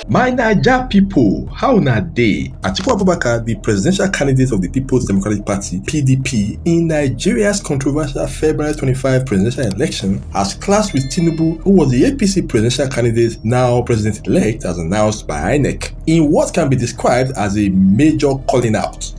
My Naija people, how na dey? Atiku Abubakar, the presidential candidate of the People's Democratic Party (PDP) in Nigeria's controversial February 25 presidential election, has clashed with Tinubu, who was the APC presidential candidate, now president-elect, as announced by INEC, in what can be described as a major calling out.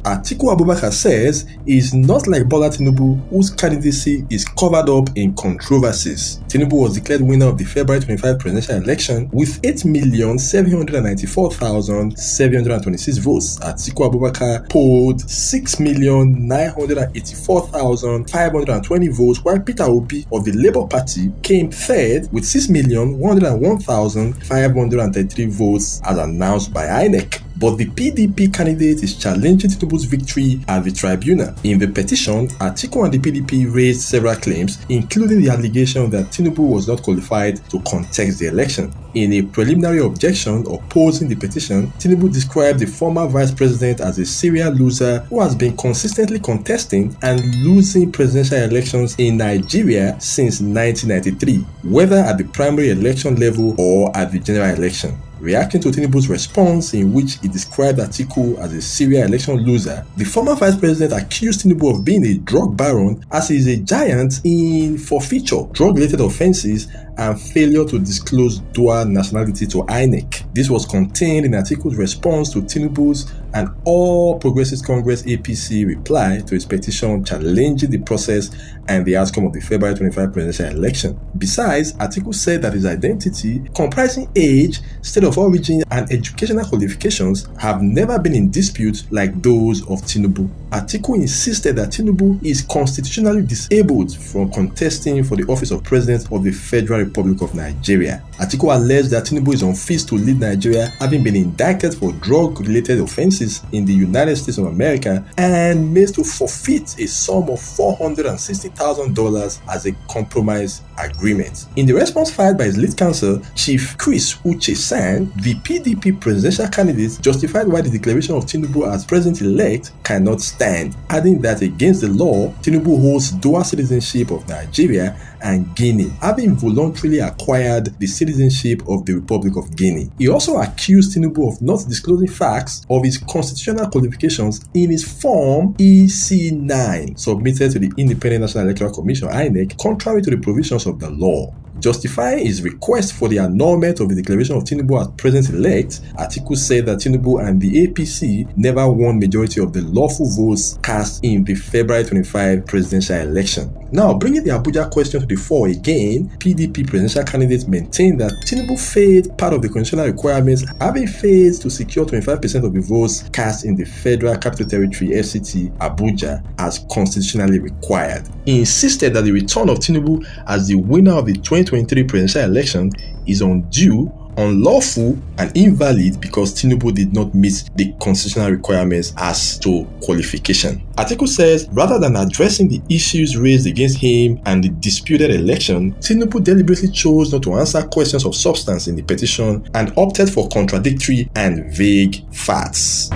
Atiku Abubakar says he is not like Bola Tinubu, whose candidacy is covered up in controversies. Tinubu was declared winner of the February 25 presidential election with 8,794,726 votes. Atiku Abubakar polled 6,984,520 votes, while Peter Obi of the Labour Party came third with 6,101,533 votes as announced by INEC. But the PDP candidate is challenging Tinubu's victory at the tribunal. In the petition, Atiku and the PDP raised several claims, including the allegation that Tinubu was not qualified to contest the election. In a preliminary objection opposing the petition, Tinubu described the former vice president as a serial loser who has been consistently contesting and losing presidential elections in Nigeria since 1993, whether at the primary election level or at the general election. Reacting to Tinubu's response, in which he described Atiku as a serial election loser, the former vice president accused Tinubu of being a drug baron, as he is a giant in forfeiture, drug-related offences, and failure to disclose dual nationality to INEC. This was contained in Atiku's response to Tinubu's and All Progressives Congress (APC) reply to his petition challenging the process and the outcome of the February 25 presidential election. Besides, Atiku said that his identity, comprising age, state of origin, and educational qualifications, have never been in dispute like those of Tinubu. Atiku insisted that Tinubu is constitutionally disabled from contesting for the office of President of the Federal Republic of Nigeria. Atiku alleged that Tinubu is unfit to lead Nigeria, having been indicted for drug-related offences in the United States of America and made to forfeit a sum of $460,000 as a compromise agreement. In the response filed by his lead counsel, Chief Chris Uche-San, the PDP presidential candidate justified why the declaration of Tinubu as president-elect cannot stand, adding that against the law, Tinubu holds dual citizenship of Nigeria and Guinea, having voluntarily acquired the citizenship of the Republic of Guinea. He also accused Tinubu of not disclosing facts of his constitutional qualifications in his form EC9 submitted to the Independent National Electoral Commission (INEC), contrary to the provisions of the law. Justifying his request for the annulment of the declaration of Tinubu as president-elect, Atiku said that Tinubu and the APC never won majority of the lawful votes cast in the February 25 presidential election. Now, bringing the Abuja question to the fore again, PDP presidential candidates maintained that Tinubu failed part of the constitutional requirements, having failed to secure 25% of the votes cast in the Federal Capital Territory (FCT) Abuja as constitutionally required. He insisted that the return of Tinubu as the winner of the 2023 presidential election is undue, unlawful, and invalid because Tinubu did not meet the constitutional requirements as to qualification. Atiku says rather than addressing the issues raised against him and the disputed election, Tinubu deliberately chose not to answer questions of substance in the petition and opted for contradictory and vague facts.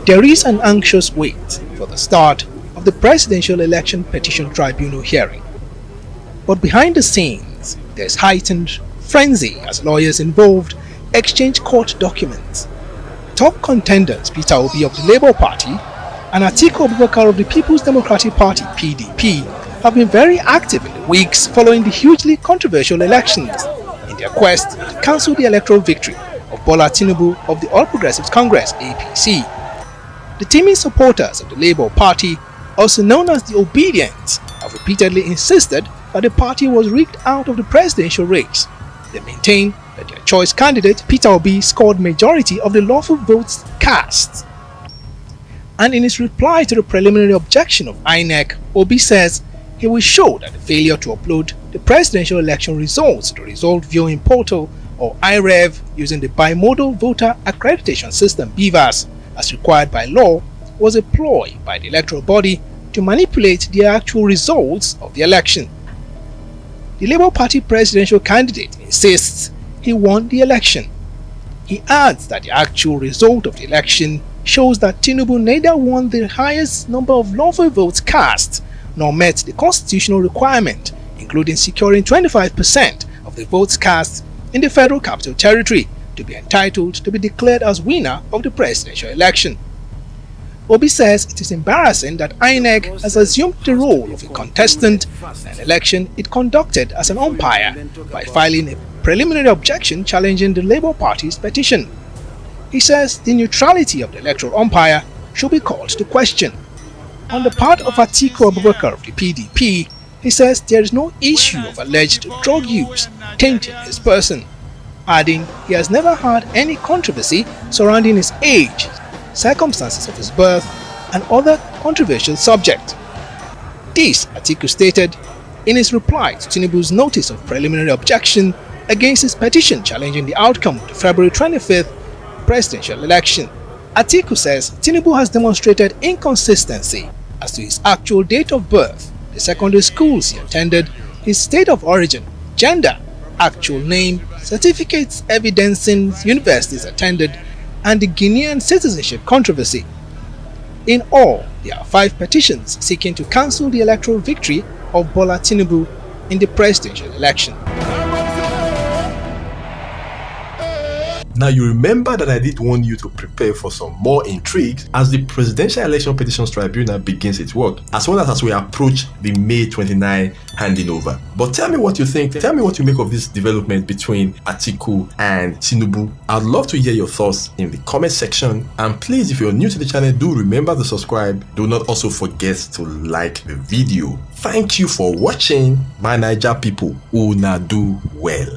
There is an anxious wait for the start of the presidential election petition tribunal hearing. But behind the scenes, there's heightened frenzy as lawyers involved exchange court documents. Top contenders Peter Obi of the Labour Party and Atiku Abubakar of the People's Democratic Party (PDP) have been very active in the weeks following the hugely controversial elections in their quest to cancel the electoral victory of Bola Tinubu of the All Progressives Congress (APC). The teeming supporters of the Labour Party, also known as the Obedients, have repeatedly insisted that the party was rigged out of the presidential race. They maintain that their choice candidate, Peter Obi, scored majority of the lawful votes cast. And in his reply to the preliminary objection of INEC, Obi says he will show that the failure to upload the presidential election results to the result viewing portal or IREV using the bimodal voter accreditation system (BVAS) as required by law was a ploy by the electoral body to manipulate the actual results of the election. The Labour Party presidential candidate insists he won the election. He adds that the actual result of the election shows that Tinubu neither won the highest number of lawful votes cast nor met the constitutional requirement, including securing 25% of the votes cast in the Federal Capital Territory to be entitled to be declared as winner of the presidential election. Obi says it is embarrassing that INEC has assumed the role of a contestant in an election it conducted as an umpire by filing a preliminary objection challenging the Labour Party's petition. He says the neutrality of the electoral umpire should be called to question. On the part of Atiku Abubakar of the PDP, he says there is no issue of alleged drug use tainting his person, adding he has never had any controversy surrounding his age, circumstances of his birth, and other controversial subjects. This, Atiku stated in his reply to Tinubu's notice of preliminary objection against his petition challenging the outcome of the February 25th presidential election. Atiku says Tinubu has demonstrated inconsistency as to his actual date of birth, the secondary schools he attended, his state of origin, gender, actual name, certificates evidencing universities attended, and the Guinean citizenship controversy. In all, there are 5 petitions seeking to cancel the electoral victory of Bola Tinubu in the presidential election. Now you remember that I did warn you to prepare for some more intrigues as the Presidential Election Petitions Tribunal begins its work, as well as we approach the May 29 handing over. But tell me what you think, tell me what you make of this development between Atiku and Tinubu. I'd love to hear your thoughts in the comment section, and please, if you're new to the channel, do remember to subscribe. Do not also forget to like the video. Thank you for watching, my Naija people. Una do well.